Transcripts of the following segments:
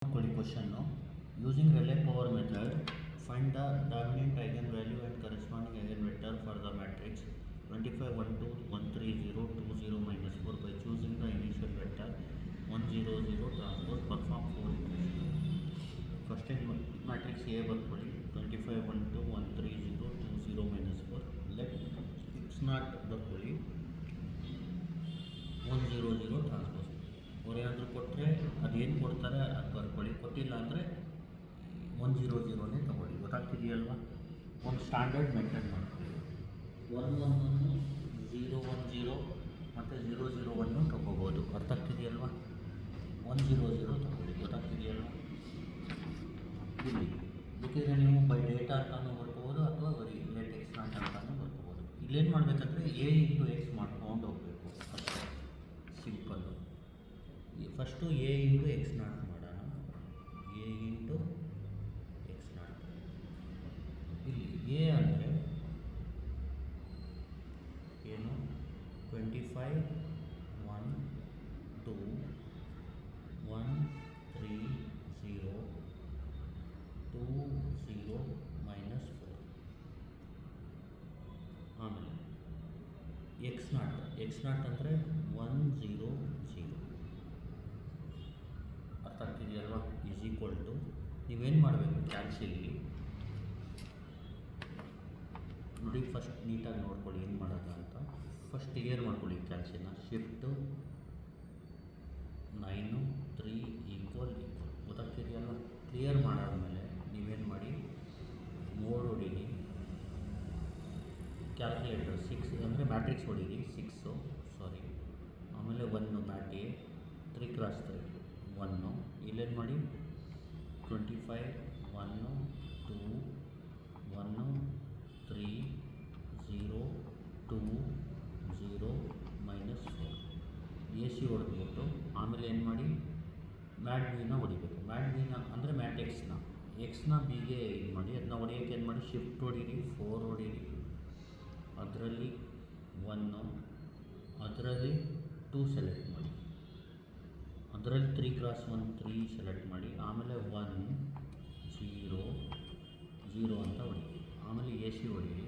Query question now. Using Rayleigh power method, find the dominant eigenvalue and corresponding eigenvector for the matrix 25 1 2 1 3 0 2 0 minus 4 by choosing the initial vector 1 0 0 transpose. Perform 4 equations. First in matrix A ಬರ್ಕೊಳ್ಳಿ 25 1 2 1 3 0 2 0 minus 4. Let x naught ಬರ್ಕೊಳ್ಳಿ 1 0 0 transpose. ಅವ್ರು ಏನಾದರೂ ಕೊಟ್ಟರೆ ಅದೇನು ಕೊಡ್ತಾರೆ ಅದು ಬರ್ಕೊಳ್ಳಿ, ಕೊಟ್ಟಿಲ್ಲ ಅಂದರೆ 1 0 0ನೇ ತೊಗೊಳ್ಳಿ. ಗೊತ್ತಾಗ್ತಿದೆಯಲ್ವಾ? ಒಂದು ಸ್ಟ್ಯಾಂಡರ್ಡ್ ಮೇಂಟೈನ್ ಮಾಡ್ಕೊಳ್ಳಿ. 1 1 1 0 1 0 ಮತ್ತು 0 0 1 ತೊಗೋಬೋದು. ಅರ್ಥ ಆಗ್ತಿದೆಯಲ್ವಾ? 1 0 0 ತೊಗೊಳ್ಳಿ. ಗೊತ್ತಾಗ್ತಿದೆಯಲ್ವಾ? ಇಲ್ಲಿ ಬೇಕಿದ್ರೆ ನೀವು ಬೈ ಡೇಟಾ ಅಂತಲೂ ಬರ್ಕೋಬೋದು ಅಥವಾ ಬರೀ ಲೆಟ್ ಎಕ್ಸ್ ನಾಟ್ ಅಂತಲೂ ಬರ್ಕೋಬೋದು. ಇಲ್ಲೇನು ಮಾಡಬೇಕಂದ್ರೆ ಎ ಇಂಟು ಎಕ್ಸ್ ಮಾಡ್ಕೊಂಡು ಹೋಗಬೇಕು ಅಷ್ಟೇ, simple. First A into X nought ಮಾಡೋಣ. A into X nought. ಇಲ್ಲಿ ಎ ಅಂದರೆ ಏನು? 25 1 2 1 3 0 2 0 minus 4. ಆಮೇಲೆ ಎಕ್ಸ್ ನಾಟ್ ಅಂದರೆ 1 0 0. ಅರ್ಥ ಆಗ್ತಿದೆಯಲ್ವಾ? ಈಸ್ ಈಕ್ವಲ್ ಟು ನೀವೇನು ಮಾಡಬೇಕು ಕ್ಯಾಲ್ಸಿಲಿ ನೋಡಿ. ಫಸ್ಟ್ ನೀಟಾಗಿ ನೋಡ್ಕೊಳ್ಳಿ ಏನು ಮಾಡೋದು ಅಂತ. ಫಸ್ಟ್ ಕ್ಲಿಯರ್ ಮಾಡ್ಕೊಳ್ಳಿ ಕ್ಯಾಲ್ಸಿನ. Shift 9 3 equal. ಗೊತ್ತಾಗ್ತಿದೆಯಲ್ವ? ಕ್ಲಿಯರ್ ಮಾಡಾದ್ಮೇಲೆ ನೀವೇನು ಮಾಡಿ, ಮೋಡ್ ಹೊಡೀರಿ, ಕ್ಯಾಲ್ಕುಲೇಟರ್ 6 ಅಂದರೆ ಮ್ಯಾಟ್ರಿಕ್ಸ್ ಹೊಡೀರಿ 6 ಸಾರಿ. ಆಮೇಲೆ 1 ಮ್ಯಾಟ್ ಎ 3 ಕ್ರಾಸ್ 3 1. ಇಲ್ಲೇನು ಮಾಡಿ 25 1 2 1 3 0 2 0 minus 4 ಎ ಸಿ ಹೊಡೆದ್ಬಿಟ್ಟು ಆಮೇಲೆ ಏನು ಮಾಡಿ ಮ್ಯಾಟ್ ಬಿನ ಹೊಡಿಬೇಕು. ಮ್ಯಾಟ್ ಬಿನ ಅಂದರೆ ಮ್ಯಾಟ್ ಎಕ್ಸ್ನ ಬಿಗೆ ಇದು ಮಾಡಿ, ಅದನ್ನ ಹೊಡಿಯೋಕ್ಕೆ ಏನು ಮಾಡಿ ಶಿಫ್ಟ್ ಹೊಡೀರಿ 4 ಹೊಡೀರಿ. ಅದರಲ್ಲಿ 1 ಅದರಲ್ಲಿ 2 ಸೆಲೆಕ್ಟ್ ಮಾಡಿ, ಅದರಲ್ಲಿ 3 ಕ್ರಾಸ್ 1 3 ಸೆಲೆಕ್ಟ್ ಮಾಡಿ. ಆಮೇಲೆ 1 0 0 ಅಂತ ಹೊಡೀರಿ. ಆಮೇಲೆ ಎ ಸಿ ಹೊಡೀರಿ.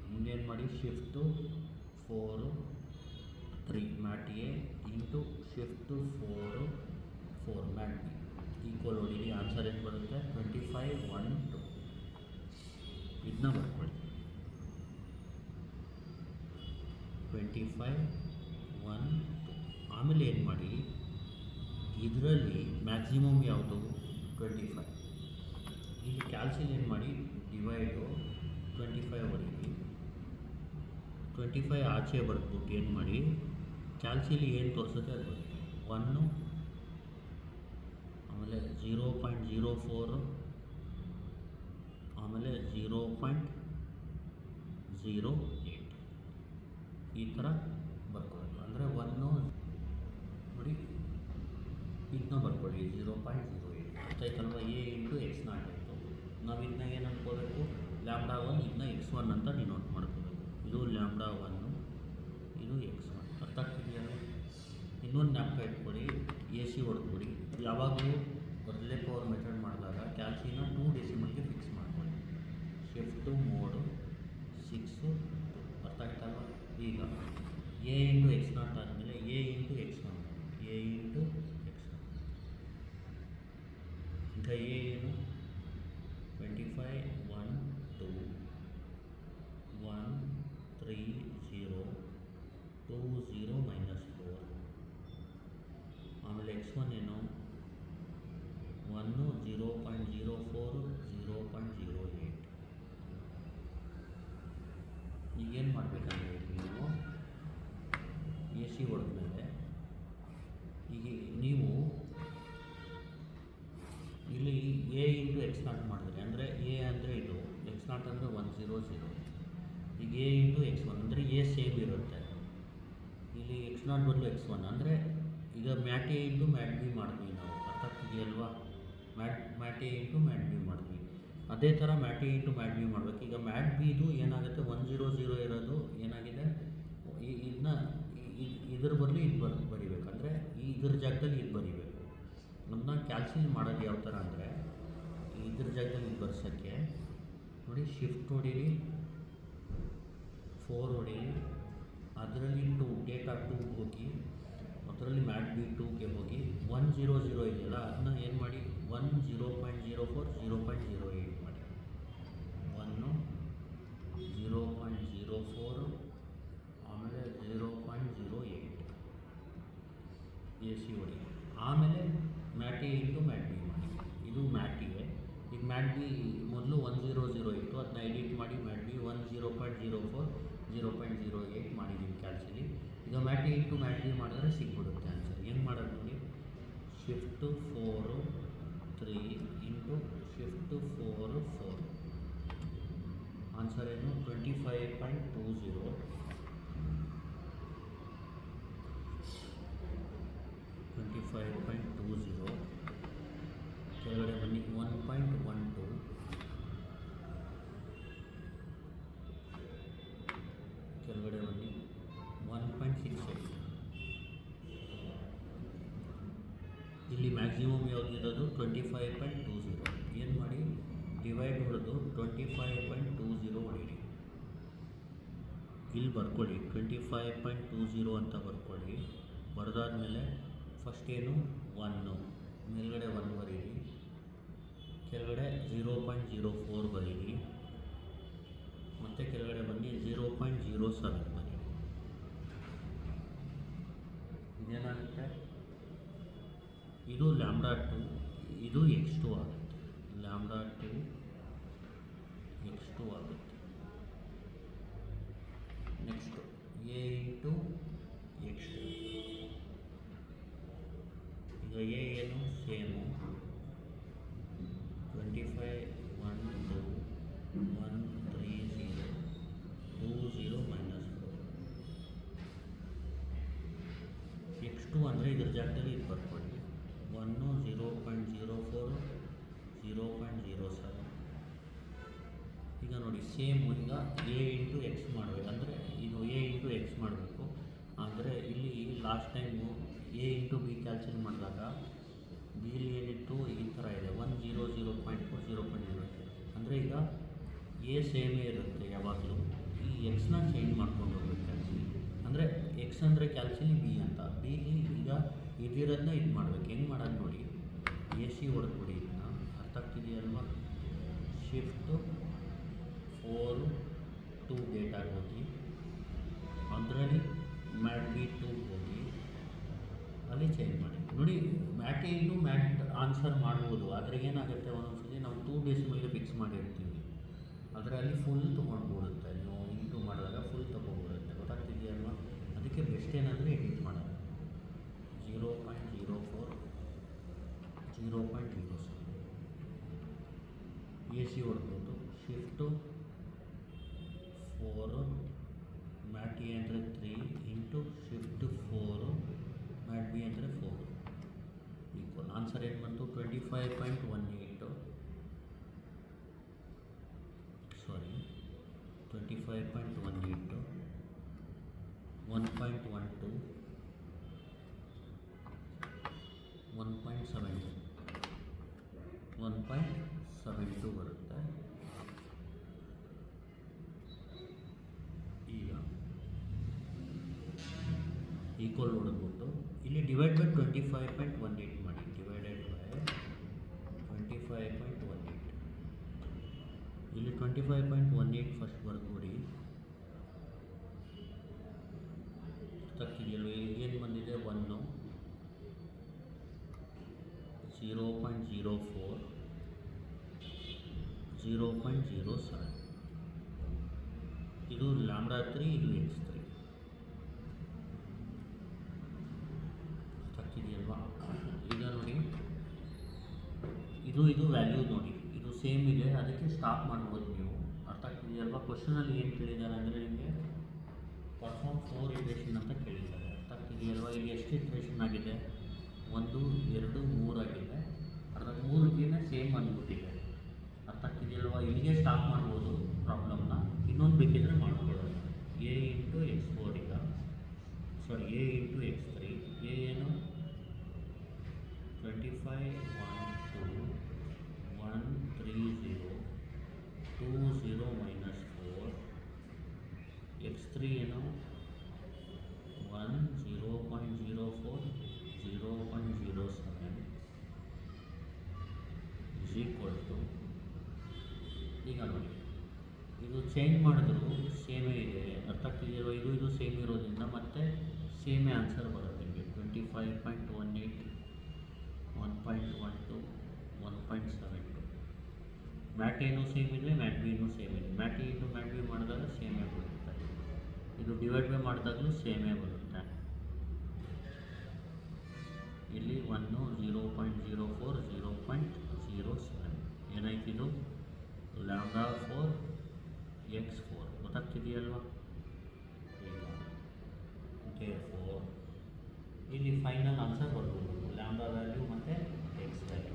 ಮುಂದೇನು ಮಾಡಿ shift 4 3 mat A into shift 4 4 mat B equal ಹೊಡೀರಿ. ಆನ್ಸರ್ ಏನು ಬರುತ್ತೆ? 25 1 2. ಇದನ್ನ ಬರ್ಕೊಳ್ಳಿ 25 1 2. ಆಮೇಲೆ ಏನು ಮಾಡಿ, ಇದರಲ್ಲಿ ಮ್ಯಾಕ್ಸಿಮಮ್ ಯಾವುದು? 25. ಇಲ್ಲಿ ಕ್ಯಾಲ್ಸಿಲ್ ಏನು ಮಾಡಿ ಡಿವೈಡು 25 ಹೊಡೀರಿ. 25 ಆಚೆ ಬರ್ದ್ಬಿಟ್ಟು ಏನು ಮಾಡಿ ಕ್ಯಾಲ್ಸಿಲಿ ಏನು ತೋರಿಸುತ್ತೆ ಅದು ಬರೀರಿ. 1 ಆಮೇಲೆ 0.04 ಆಮೇಲೆ 0.08 ಈ ಥರ ಬರ್ಕೊಬೇಕು. ಅಂದರೆ 1 ನೋಡಿ ಇದನ್ನ ಬರ್ಕೊಳ್ಳಿ 0.08. ಗೊತ್ತಾಯ್ತಲ್ವ? ಎ ಇಂಟು ಎಕ್ಸ್ ನಾಟ್ ಆಯಿತು. ನಾವು ಇದನ್ನ ಏನು ಅನ್ಕೋಬೇಕು? λ1 ಇದನ್ನ x1 ಅಂತ ಡಿನೋಟ್ ಮಾಡ್ಕೋಬೇಕು. ಇದು λ1 ಇದು x1. ಅರ್ಥ ಆಗ್ತಿದೆಯಲ್ಲ? ಇನ್ನೊಂದು ಜ್ಞಾಪಕ ಇಟ್ಕೊಳ್ಳಿ, ಎ ಸಿ ಹೊಡೆದ್ಬಿಡಿ. ಯಾವಾಗಲೂ ರಿಲೇ ಪವರ್ ಮೆಥಡ್ ಮಾಡಿದಾಗ ಕ್ಯಾಲ್ಸಿನ 2 ಡೆಸಿಮಲ್ಗೆ ಫಿಕ್ಸ್ ಮಾಡ್ಕೊಳ್ಳಿ. Shift mode 6 2. ಅರ್ಥ ಆಗ್ತಲ್ವ? ಈಗ ಎ ಇಂಟು ಎಕ್ಸ್ ನಾಟ್ ಆದಮೇಲೆ A into x1 A into x1. ಈಗ ಎ ಏನು? 25 1 2 1 3 0 2 0 minus 4. ಆಮೇಲೆ x1 ಏನು? 1 0.04 0.08. ಈಗೇನು ಮಾಡಬೇಕಂದ್ರೆ ನೀವು ಎ ಸಿ ಹೊಡೆದ್ಮೇಲೆ ಈಗ ನೀವು ಇಲ್ಲಿ ಎ ಇಂಟು ಎಕ್ಸ್ ನಾಟ್ ಮಾಡಿದ್ರೆ, ಅಂದರೆ ಎ ಅಂದರೆ ಇದು, ಎಕ್ಸ್ ನಾಟ್ ಅಂದರೆ 1 0 0. ಈಗ ಎ ಇಂಟು x1 ಅಂದರೆ ಎ ಸೇಮ್ ಇರುತ್ತೆ. ಇಲ್ಲಿ ಎಕ್ಸ್ ನಾಟ್ ಬದಲು x1 ಅಂದರೆ ಈಗ mat A into mat B ಮಾಡಿದ್ವಿ ನಾವು. ಅರ್ಥ ಆಗ್ತಿದೆಯಲ್ವಾ? Mat A into mat B ಮಾಡಿದ್ವಿ. ಅದೇ ಥರ mat A into mat B ಮಾಡಬೇಕು. ಈಗ ಮ್ಯಾಟ್ ಬಿದು ಏನಾಗುತ್ತೆ? 1 0 0 ಇರೋದು ಏನಾಗಿದೆ, ಇದನ್ನ ಇದ್ರ ಬದಲು ಇದು ಬರಿಬೇಕಂದ್ರೆ ಇದ್ರ ಜಾಗದಲ್ಲಿ ಇದು ಬರಿಬೇಕು. ನಮ್ಮನ್ನ ಕ್ಯಾಲ್ಸಿಲ್ ಮಾಡೋದು ಯಾವ ಥರ ಅಂದರೆ ಇದ್ರ ಜಾಗದಲ್ಲಿ ಬರ್ಸೋಕ್ಕೆ ನೋಡಿ ಶಿಫ್ಟ್ ಹೊಡೀರಿ 4 ಹೊಡೀರಿ, ಅದರಲ್ಲಿ 2 ಡೇಟಾ 2 ಹೋಗಿ ಅದರಲ್ಲಿ ಮ್ಯಾಟ್ ಬಿ 2ಗೆ ಹೋಗಿ 100 ಇದೆಯಲ್ಲ ಅದನ್ನ ಏನು ಮಾಡಿ 0.04 0.08 ಮಾಡಿ 0.04 ಆಮೇಲೆ 0.08 ಎ ಸಿ ಹೊಡಿ, ಆಮೇಲೆ mat A into mat B ಮಾಡಿ. ಇದು ಮ್ಯಾಟ್ ಎ. ಈಗ ಮ್ಯಾಟ್ ಬಿ ಮೊದಲು 100 ಇತ್ತು, ಅದನ್ನ ಎಡಿಟ್ ಮಾಡಿ ಮ್ಯಾಟ್ ಬಿ 10.04 0.08 ಮಾಡಿದ್ದೀನಿ ಕ್ಯಾಲ್ಸಿಲಿ. ಈಗ mat A into mat B ಮಾಡಿದ್ರೆ ಸಿಗ್ಬಿಡುತ್ತೆ ಆನ್ಸರ್. ಹೆಂಗೆ ಮಾಡೋದು ನೋಡಿ, ಶಿಫ್ಟ್ 4 3 ಇಂಟು ಶಿಫ್ಟ್ 4 4. ಆನ್ಸರ್ ಏನು 25.20. 25.20. ಕೆಳಗಡೆ ಬನ್ನಿ 1.12, ಕೆಳಗಡೆ ಬನ್ನಿ 1.68. ಇಲ್ಲಿ ಮ್ಯಾಕ್ಸಿಮಮ್ ಯಾವುದಿರೋದು 25.20. ಏನು ಮಾಡಿ ಡಿವೈಡ್ ಹೊಡೆದು 25.20 ಹೊಡೀರಿ. ಇಲ್ಲಿ ಬರ್ಕೊಳ್ಳಿ 25.20 ಅಂತ ಬರ್ಕೊಳ್ಳಿ. ಬರೆದಾದ್ಮೇಲೆ ಫಸ್ಟ್ ಏನು 1 ಮೇಲ್ಗಡೆ 1 ಬರೀರಿ, ಕೆಳಗಡೆ 0.04 ಬರೀರಿ, ಮತ್ತು ಕೆಳಗಡೆ ಬನ್ನಿ 0.07 ಬರೀರಿ. ಇದೇನಾಗುತ್ತೆ, ಇದು λ2, ಇದು x2 ಆಗುತ್ತೆ. λ2 x2 ಆಗುತ್ತೆ. Next a into x2. ಈಗ ಎ ಏನು ಸೇಮು 25 1 2 1 3 0 2 0 -4. x2 ಅಂದರೆ ಇದ್ರ ಜಾಗದಲ್ಲಿ ಇದು ಬರ್ಕೊಳ್ಳಿ 1 0.04 0.07. ಈಗ ನೋಡಿ ಸೇಮು. ಈಗ ಎ ಇಂಟು ಎಕ್ಸ್ ಮಾಡಬೇಕು ಅಂದರೆ ಇದು ಎ ಇಂಟು ಎಕ್ಸ್ ಮಾಡಬೇಕು. ಅಂದರೆ ಇಲ್ಲಿ last time A into B ಕ್ಯಾಲ್ಸಿಲ್ ಮಾಡಿದಾಗ ಬಿಲಿ ಏನಿತ್ತು ಈ ಥರ ಇದೆ 100.4 0.0. ಅಂದರೆ ಈಗ ಎ ಸೇಮೇ ಇರುತ್ತೆ ಯಾವಾಗಲೂ. ಈ ಎಕ್ಸ್ನ ಚೇಂಜ್ ಮಾಡ್ಕೊಂಡು ಹೋಗ್ಬೇಕು ಕ್ಯಾಲ್ಸಿಲ್. ಅಂದರೆ ಎಕ್ಸ್ ಅಂದರೆ ಕ್ಯಾಲ್ಸಿಲ್ ಬಿ ಅಂತ, ಬಿಲಿ ಈಗ ಇದಿರೋದನ್ನ ಇದು ಮಾಡಬೇಕು. ಹೆಂಗೆ ಮಾಡೋದು ನೋಡಿ, ಎ ಸಿ ಹೊಡೆದ್ಬಿಡಿ. ಇದನ್ನ ಅರ್ಥ ಆಗ್ತಿದೆಯಲ್ವ. ಶಿಫ್ಟು 4 2 ಡೇಟಾಗೆ ಹೋಗಿ ಅದರಲ್ಲಿ ಮ್ಯಾಟ್ ಬಿ 2 ಹೋಗಿ ಅಲ್ಲಿ ಚೇಂಜ್ ಮಾಡಿ. ನೋಡಿ mat A into mat answer ಮಾಡ್ಬೋದು, ಆದರೆ ಏನಾಗುತ್ತೆ ಒಂದೊಂದ್ಸಲಿ ನಾವು 2 ಡೆಸಿಮಲ್ಗೆ ಫಿಕ್ಸ್ ಮಾಡಿರ್ತೀವಿ, ಅದರಲ್ಲಿ ಫುಲ್ ತೊಗೊಂಡ್ಬಿಡುತ್ತೆ. ನೀವು ಇಂಟು ಮಾಡಿದಾಗ ಫುಲ್ ತೊಗೊಂಡ್ಬಿಡುತ್ತೆ. ಗೊತ್ತಾಗ್ತಿದೆಯಲ್ವ. ಅದಕ್ಕೆ ಬೆಸ್ಟ್ ಏನಂದರೆ ಎಡಿಟ್ ಮಾಡೋದು 0.04 0.07 ಎ ಸಿ ಹೊಡ್ಬೋದು. ಶಿಫ್ಟು 4 ಮ್ಯಾಟ್ ಎ ಅಂದರೆ 3 ಇಂಟು ಶಿಫ್ಟ್ 4 ಮ್ಯಾಟ್ ಬಿ ಅಂದರೆ 4 ಈಕ್ವಲ್. ಆನ್ಸರ್ ಏನು ಬಂತು 25.18. ಸಾರಿ 25.18 1.12 1.72 1.72 ಬರುತ್ತೆ. ಈಗ ಈಕ್ವಲ್ ಹೊಡೆದ್ಬಿಟ್ಟು ಇಲ್ಲಿ ಡಿವೈಡ್ ಬೈ 25.18 ಮಾಡಿ. Divided by 25.18. ಇಲ್ಲಿ 25.18 ಫಸ್ಟ್ ಬರ್ಕೊಡಿ. ತಕ್ಕಿದೆಯಲ್ವ, ಏನು ಬಂದಿದೆ 1 0.04 0.07. ಇದು λ3, ಇದು x3. ತಕ್ಕಿದೆಯಲ್ವಾ. ಈಗ ನೋಡಿ ಇದು ವ್ಯಾಲ್ಯೂ ನೋಡಿ, ಇದು ಸೇಮ್ ಇದೆ, ಅದಕ್ಕೆ ಸ್ಟಾಪ್ ಮಾಡ್ಬೋದು ನೀವು. ಅರ್ಥ ಆಗ್ತಿದೆಯಲ್ವಾ. ಕ್ವಶನಲ್ಲಿ ಏನು ಕೇಳಿದ್ದಾರೆ ಅಂದರೆ ನಿಮಗೆ ಪರ್ಫಾರ್ಮ್ 4 ಇಟ್ರೇಷನ್ ಅಂತ ಕೇಳಿದ್ದಾರೆ. ಅರ್ಥ ಆಗ್ತಿದೆಯಲ್ವಾ. ಇಲ್ಲಿ ಎಷ್ಟು ಇಟ್ರೇಷನ್ ಆಗಿದೆ 1 2 3 ಆಗಿದೆ. ಅರ್ಧ 3ಗೆ ಸೇಮ್ ಅಂದ್ಬಿಟ್ಟಿದೆ. ಅರ್ಥ ಆಗ್ತಿದೆಯಲ್ವಾ. ಇಲ್ಲಿಗೆ ಸ್ಟಾಪ್ ಮಾಡ್ಬೋದು ಪ್ರಾಬ್ಲಮ್ನ. ಇನ್ನೊಂದು ಬೇಕಿದ್ರೆ ಮಾಡ್ಕೊಳ್ಳೋದು ಎ ಇಂಟು x4. ಈಗ ಸಾರಿ ಎ ಇಂಟು x3. ಎ ಏನು 25 0 minus 4, x3 ಏನು 1 0.04 0.07 is equal to, ಈಗ ನೋಡಿ ಇದು ಚೇಂಜ್ ಮಾಡಿದ್ರು ಸೇಮೇ ಇದೆ, ಅರ್ಥ ಆಗ್ತಿದೆಯೋ? ಇದು ಸೇಮ್ ಇರೋದ್ರಿಂದ ಮತ್ತೆ ಸೇಮೇ ಆನ್ಸರ್ ಬರುತ್ತೆ ನಿಮಗೆ. 25.18, 1.12, 1.72. ಮ್ಯಾಟ್ ಏನೂ ಸೇಮ್ ಇದೆ, ಮ್ಯಾಟ್ ಬಿನೂ ಸೇಮ್ ಇದೆ. Mat A into mat B ಮಾಡಿದಾಗ ಸೇಮೇ ಬರುತ್ತೆ. ಇದು ಡಿವೈಡ್ ಬೈ ಮಾಡಿದಾಗಲೂ ಸೇಮೇ ಬರುತ್ತೆ. ಇಲ್ಲಿ 1 0.04 0.07 ಏನಾಯ್ತಿದು λ4 x4 ಗೊತ್ತಾಗ್ತಿದೆಯಲ್ವಾ? ಈಗ therefore ಇಲ್ಲಿ ಫೈನಲ್ ಆನ್ಸರ್ ಬರ್ಬೋದು ಲ್ಯಾಂಬ್ಡಾ ವ್ಯಾಲ್ಯೂ ಮತ್ತು X value.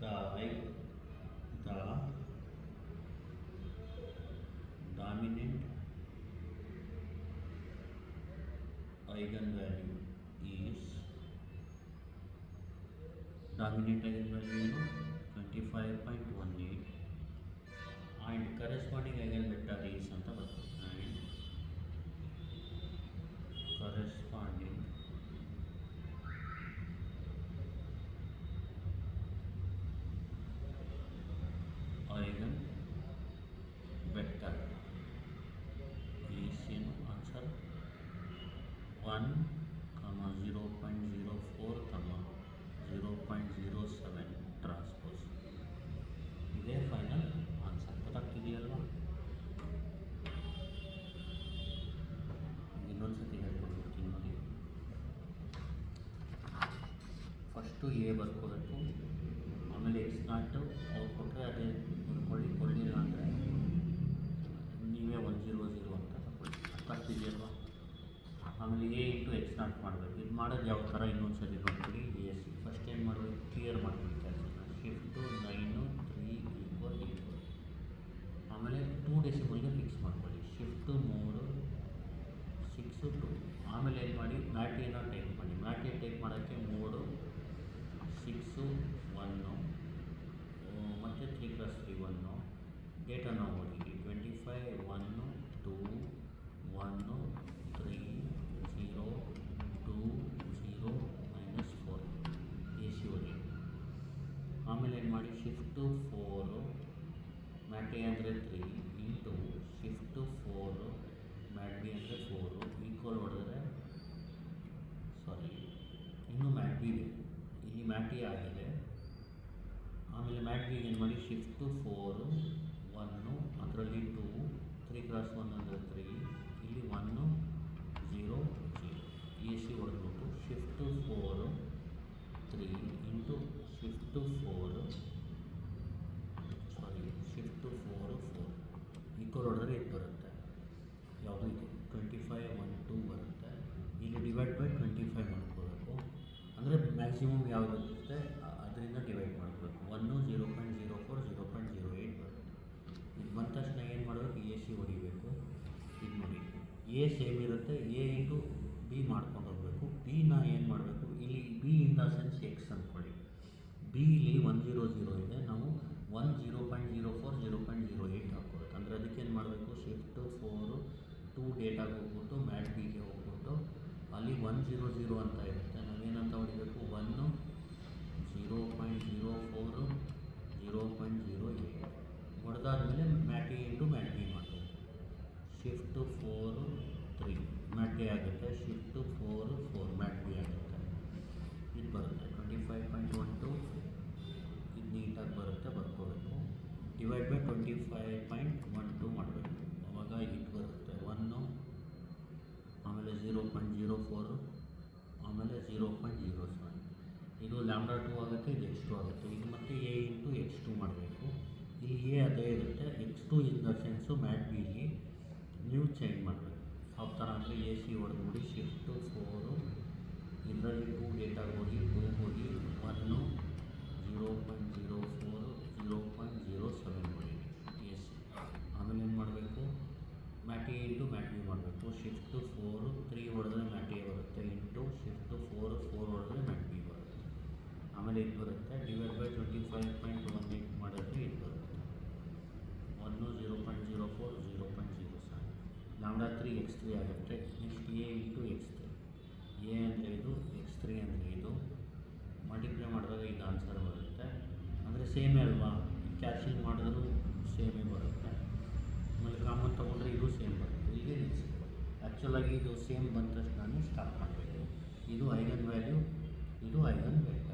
The dominant eigenvalue is ಏನು 25.18 and corresponding eigenvector is ಅಂತ ಬರ್ತದೆ. and corresponding eigenvector is ಏನು ಆನ್ಸರ್ 1, 0.04, 0.07 ಟ್ರಾನ್ಸ್ಪೋಸ್. ಇದೇ ಫೈನಲ್ ಆನ್ಸರ್. ಗೊತ್ತಾಗ್ತಿದೆಯಲ್ವಾ? ಇನ್ನೊಂದ್ಸತಿ ಹೇಳ್ಕೊಡ್ಬಿಡ್ತೀನಿ ನೋಡಿ. ಫಸ್ಟು ಎ ಬರ್ಕೋಬೇಕು, ಆಮೇಲೆ ಎಕ್ಸ್ ನಾಟು ಅವ್ರು ಕೊಟ್ಟರೆ ಅದೇ ಬರ್ಕೊಳ್ಳಿ, ಕೊಡಲಿಲ್ಲ ಅಂದರೆ ನೀವೇ 100 ಅಂತ ತಗೊಳ್ಳಿ. ಗೊತ್ತಾಗ್ತಿದೆಯಲ್ವಾ? ಆಮೇಲೆ ಎ ಇಂಟು ಎಕ್ಸ್ ನಾಟ್ ಮಾಡಬೇಕು. ಇದು ಮಾಡೋದು ಯಾವ ಥರ ಇನ್ನೊಂದು ಸರಿ ನೋಡ್ಕೊಳ್ಳಿ. ಎ ಸಿ ಫಸ್ಟ್ ಏನು ಮಾಡಬೇಕು, ಕ್ಲಿಯರ್ ಮಾಡ್ಕೊಳ್ಳಿ ಕ್ಯಾಲ್ಕುಲೇಷನ್. ಶಿಫ್ಟು 9 3 = 8. ಆಮೇಲೆ 2 ಡೆಸಿಮಲ್ಗೆ ಫಿಕ್ಸ್ ಮಾಡ್ಕೊಳ್ಳಿ. ಶಿಫ್ಟು 3 6 2. ಆಮೇಲೆ ಏನು ಮಾಡಿ, ಮ್ಯಾಟ್ ಎನ ಟೈಪ್ ಮಾಡಿ. ಮ್ಯಾಟ್ ಎ ಟೈಪ್ ಮಾಡೋಕ್ಕೆ 3 6 1 ಮತ್ತು 3 + 3 1. ಡೇಟಾನ ಓದಿ 25 1 2 1 3 0 2 0 -4 ಎ ಸಿ ಓದಿ. ಆಮೇಲೆ ಏನು ಮಾಡಿ, ಶಿಫ್ಟು 4 ಮ್ಯಾಟ್ ಎ ಅಂದರೆ 3 ಇಂಟು ಶಿಫ್ಟು 4 ಮ್ಯಾಟ್ ಬಿ ಅಂದರೆ 4 ಈಕ್ವಲ್ ಹೊಡೆದ್ರೆ, ಸಾರಿ ಇನ್ನೂ ಮ್ಯಾಟ್ ಬಿ ಇದೆ, ಇಲ್ಲಿ ಮ್ಯಾಟ್ ಎ ಆಗಿದೆ. ಆಮೇಲೆ ಮ್ಯಾಟ್ ಬಿಗೆ ಏನು ಮಾಡಿ, ಶಿಫ್ಟು 4 1 ಅದರಲ್ಲಿ 2 3 × 1 ಅಂದರೆ 3, ಇಲ್ಲಿ 1 0 0 ಎ ಸಿ ಹೊಡೆದ್ಬಿಟ್ಟು ಶಿಫ್ಟು 4 3 ಇಂಟು ಶಿಫ್ಟು 4 ಈಕ್ವಲ್ ಹೊಡೆದ್ರೆ ಇದು ಬರುತ್ತೆ. ಯಾವುದು ಇದು 25 1 2 ಬರುತ್ತೆ. ಇಲ್ಲಿ ಡಿವೈಡ್ ಬೈ 25 ಮಾಡ್ಕೋಬೇಕು. ಅಂದರೆ ಮ್ಯಾಕ್ಸಿಮಮ್ ಯಾವುದು ಇರುತ್ತೆ ಅದರಿಂದ ಡಿವೈಡ್ ಮಾಡಬೇಕು. 1 0.04 0.08 ಬರುತ್ತೆ. ಇದು ಬಂದ ತಕ್ಷಣ ಏನು ಮಾಡಬೇಕು, ಎ ಸಿ ಹೊಡಿಬೇಕು. ಇದು ನೋಡಿ ಎ ಸೇಮ್ ಇರುತ್ತೆ, ಎ ಇಂಟು ಬಿ ಮಾಡ್ಕೊಂಡು ಹೋಗಬೇಕು. ಬಿನ ಏನು ಮಾಡಬೇಕು, ಇಲ್ಲಿ B in the sense X ಅಂದ್ಕೊಳ್ಳಿ. ಬಿ ಇಲ್ಲಿ 100 ಇದೆ, ನಾವು 1 0.04 0.08 ಹಾಕ್ಕೋಬೇಕು. ಅಂದರೆ ಅದಕ್ಕೇನು ಮಾಡಬೇಕು, ಶಿಫ್ಟು 4 2 ಡೇಟಾಗೆ ಹೋಗ್ಬಿಟ್ಟು ಮ್ಯಾಟ್ ಬಿಗೆ ಹೋಗ್ಬಿಟ್ಟು ಅಲ್ಲಿ 100 ಅಂತ ಇರುತ್ತೆ, ನಾವೇನಂತ ಹೊಡಿಬೇಕು 1 0.04 0.08 ಹೊಡೆದಾದ್ಮೇಲೆ mat A into mat B ಮಾಡಬೇಕು. ಶಿಫ್ಟು 4 3 ಮ್ಯಾಟ್ ಎ ಆಗುತ್ತೆ, ಶಿಫ್ಟು 4 4 ಮ್ಯಾಟ್ ಬಿ ಆಗುತ್ತೆ. ಇದು ಬರುತ್ತೆ 25.12. ಇದು ನೀಟಾಗಿ ಬರುತ್ತೆ, ಬರ್ಕೋಬೇಕು. ಡಿವೈಡ್ ಬೈ 25.12 ಮಾಡಬೇಕು. ಆವಾಗ ಇದು ಬರುತ್ತೆ 1, ಆಮೇಲೆ 0.04, ಆಮೇಲೆ 0.07. ಇದು λ2 ಆಗುತ್ತೆ, ಇದು x2 ಆಗುತ್ತೆ. ಇದು ಮತ್ತೆ ಎ ಇಂಟು x2 ಮಾಡಬೇಕು. ಇಲ್ಲಿ ಎ ಅದೇ ಇರುತ್ತೆ, x2 in the sense mat ಬಿಲಿ ನೀವು ಚೇಂಜ್ ಮಾಡಬೇಕು. ಯಾವ ಥರ ಅಂದರೆ ಎ ಸಿ ಹೊಡೆದ್ಬಿಡಿ, ಶಿಫ್ಟು 4 ಇದರಲ್ಲಿ 2 ಡೇಟಾಗೆ ಹೋಗಿ 2 ಹೋಗಿ 1 0.04 0.07 ಮಾಡಿ ಎ ಸಿ. ಆಮೇಲೆ ಏನು ಮಾಡಬೇಕು, mat A into mat B ಮಾಡಬೇಕು. ಶಿಫ್ಟು 4 3 ಹೊಡೆದ್ರೆ ಮ್ಯಾಟ್ ಎ ಬರುತ್ತೆ, ಇಂಟು ಶಿಫ್ಟು 4 4 ಹೊಡೆದ್ರೆ ಮ್ಯಾಟ್ ಬಿ ಬರುತ್ತೆ. ಆಮೇಲೆ ಆಮೇಲೆ ಇದು ಬರುತ್ತೆ /25.18 ಮಾಡಿದ್ರೆ ಇದು ಬರುತ್ತೆ 1 0.04 0.07 λ3 x3 ಆಗುತ್ತೆ. Next a into x3, a ಅಂದರೆ ಇದು, x3 ಅಂದರೆ ಇದು, ಮಲ್ಟಿಪ್ಲೈ ಮಾಡಿದಾಗ ಇದು ಆನ್ಸರ್ ಬರುತ್ತೆ. ಅಂದರೆ ಸೇಮೇ ಅಲ್ವಾ, ಕ್ಯಾನ್ಸಲ್ ಮಾಡಿದ್ರೂ ಸೇಮೇ ಬರುತ್ತೆ. ಆಮೇಲೆ ಕಾಮನ್ ತೊಗೊಂಡ್ರೆ ಇದು ಸೇಮ್ ಬರುತ್ತೆ. ಇಲ್ಲಿಗೆ ನಿಲ್ಲಿಸ್ಬೇಕು. ಆ್ಯಕ್ಚುಲಾಗಿ ಇದು ಸೇಮ್ ಬಂದ ತಕ್ಷಣ ಸ್ಟಾಪ್ ಮಾಡಬೇಕು. ಇದು ಐಗನ್ ವ್ಯಾಲ್ಯೂ, ಇದು ಐಗನ್ ವ್ಯಾಲ್ಯೂ.